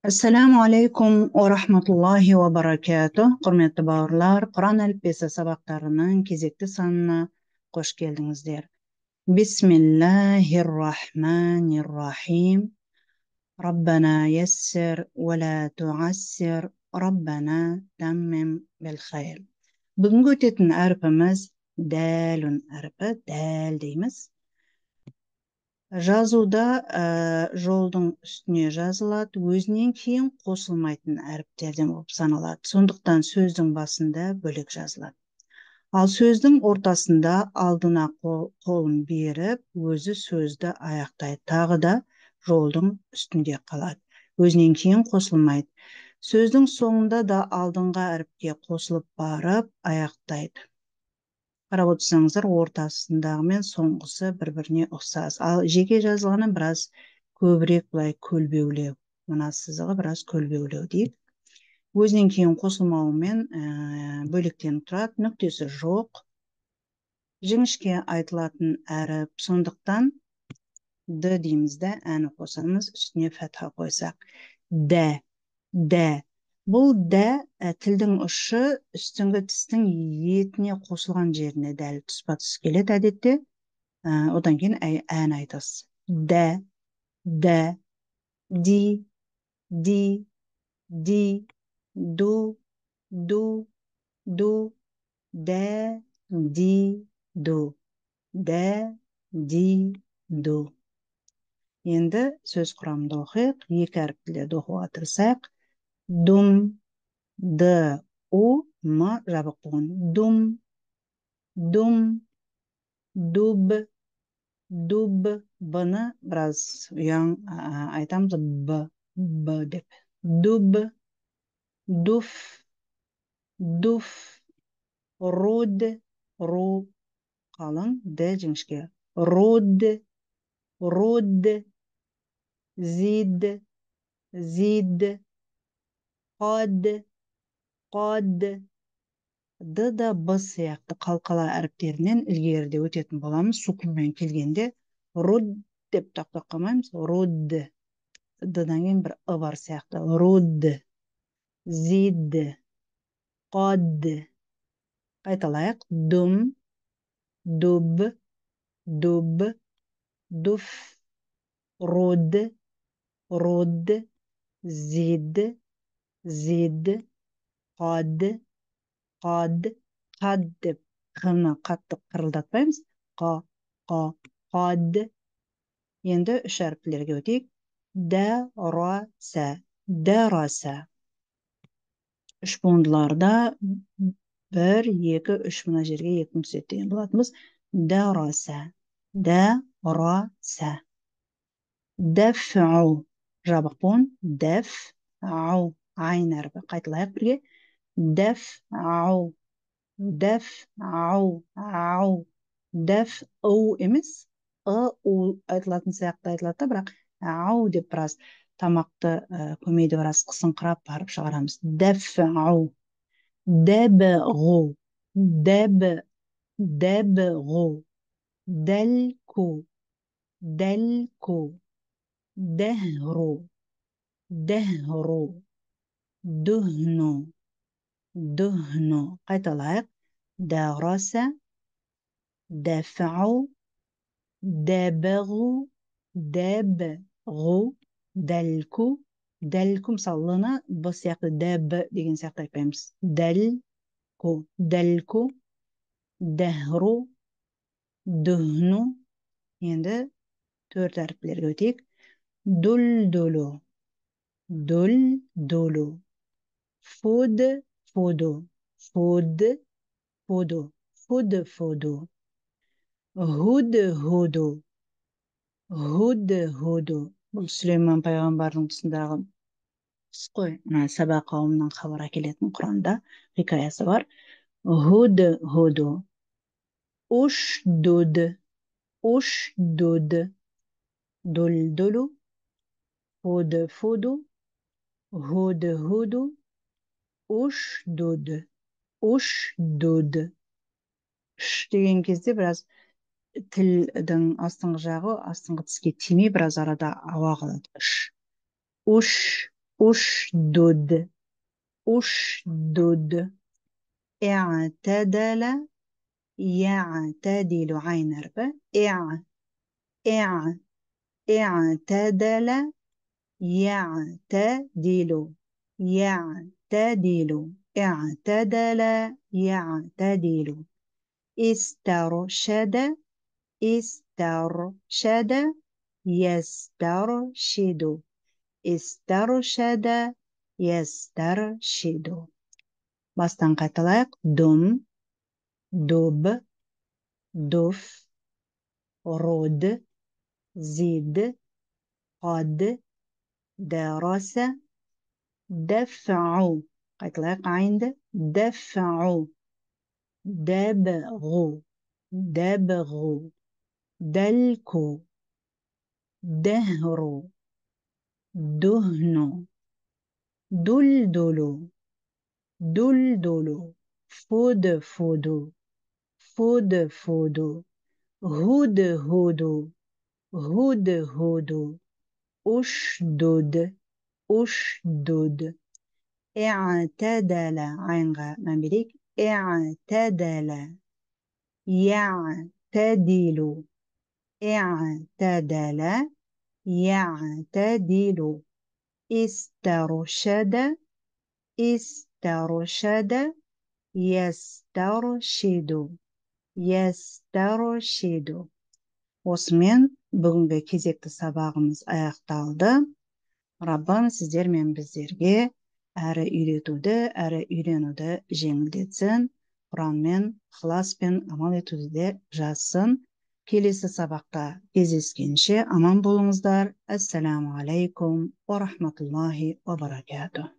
Assalamu alaikum wa rahmatullahi wa barakatuh. Құрметті бауырлар, Құран әліппесі сабақтарының кезекті санына қош келдіңіздер. Бисмиллахир-рахманир-рахим. Раббана яссир ва ла туассир. Раббана таммим бил хайр. Бүгінгі өтетін әрпіміз дәлун әрпі, дәл дейміз. Жазуда жолдың үстіне жазылады, өзінен кейін қосылмайтын әріптерден болып саналады. Сондықтан сөздің басында бөлек жазылады. Ал сөздің ортасында алдына қолын беріп, өзі сөзді аяқтайды. Тағы да жолдың үстінде қалады. Өзінен кейін қосылмайды. Сөздің соңында да алдыңғы әріпке қосылып барып аяқтайды. Қарап отырсаңыздар, ортасындағы мен соңғысы бір-біріне ұқсас. Ал жеке жазылғаны біраз көбірек былай көлбеулеу. Мына сызығы біраз көлбеулеу дейік. Өзінен кейін қосылмауымен бөлектеніп тұрады, нүктесі жоқ. Жіңішке айтылатын әріп, сондықтан д дейміз де, әні қосамыз, үстіне фәтха қойсақ. Дә. Бұл дә тілдің ұшы үстіңгі тістің етіне қосылған жеріне дәл тұспа-тұс келеді әдетте. Одан кейін ән айтасыз. Дә, ди, ду, дә, ди, ду. Дә, ди, ду. Енді сөз құрамында оқиық, екі әріптілерді оқуға тырысайық. Дум, д, у, м жабық болған. Дум, дуб, б-ны біраз ұяң айтамыз, б деп. Дуб, дуф, руд, ру қалың, д жіңішке. Руд, зид, қад. Д да Б сияқты қалқала әріптерінен ілгеріде өтетін боламыз. Сукунмен келгенде руд деп тоқтап қалмаймыз. Руд. Д-дан кейін бір ы бар сияқты. Руд, зид, қад. Қайталайық. Дум, дуб, дуф, руд, зид, қад. Қад деп қыны қатты қырылдатпаймыз. Қад. Енді үш әріптілерге өтейік. Дәраса. Үш буындыларда 1, 2, 3 мына жерге 2 түседі деген болатынбыз. Дәраса. Дәф'у. Жабық буын. Дәф'у. Айн әріпі. Қайталайық бірге. Дәф'у. Дәф'у емес, у айтылатын сияқты айтылады, бірақ ау деп біраз тамақты көмейді біраз қысыңқырап барып шығарамыз. Дәф'у. Дәбғу. Дәлку. Дәһру. Дұхну. Қайталайық. Дәраса, дәф'у, дәбғу, дәлку. Мысалы, лыны Б сияқты, дәб деген сияқты айтпаймыз. Дәлку, дәһру, дұхну. Енді төрт әріптілерге өтейік. Дұлдулу. Фуду. Худу. Бұл Сүлеймен пайғамбардың тұсындағы қой, саба қауымынан хабар әкелетін Құранда хикаясы бар. Худу. Ушдуд. Дулдулу. Фуду. Худу. Ушдуд. Ш деген кезде біраз тілдің астыңғы жағы астыңғы тіске тимей біраз арада ауа қалады. Уш. أشدد أشدد اعتدل يعتدل عين ربا إع اعتدل يعتدل يعتدل اعتدل يعتدل استرشد استرشد يسترشد استرشد يسترشد. Бастан қайталайық. Дум, дуб, дуф, руд, зид, قد, درس, دفع. قайталайық. Айнды. دفع, دبغ, دبغ, دلك, دهر, دهن, دلدل, دلدل, فدفد, فدفد, هدهد, هدهد, أشدد, أشدد. اعتدل عينغا ممبريك اعتدل يعتدل اعتدل يعتدل استرشد استرشد يسترشد يسترشد. Осымен бүгінгі кезекті сабағымыз аяқталды. Раббым сіздер мен біздерге әрі үйретуді, әрі үйренуді жеңілдетсін. Құранмен, ықыласпен амал етуді де жазсын. Келесі сабақта кездескенше аман болыңыздар. Ассаламу алейкум ва рахматуллахи ва баракатух.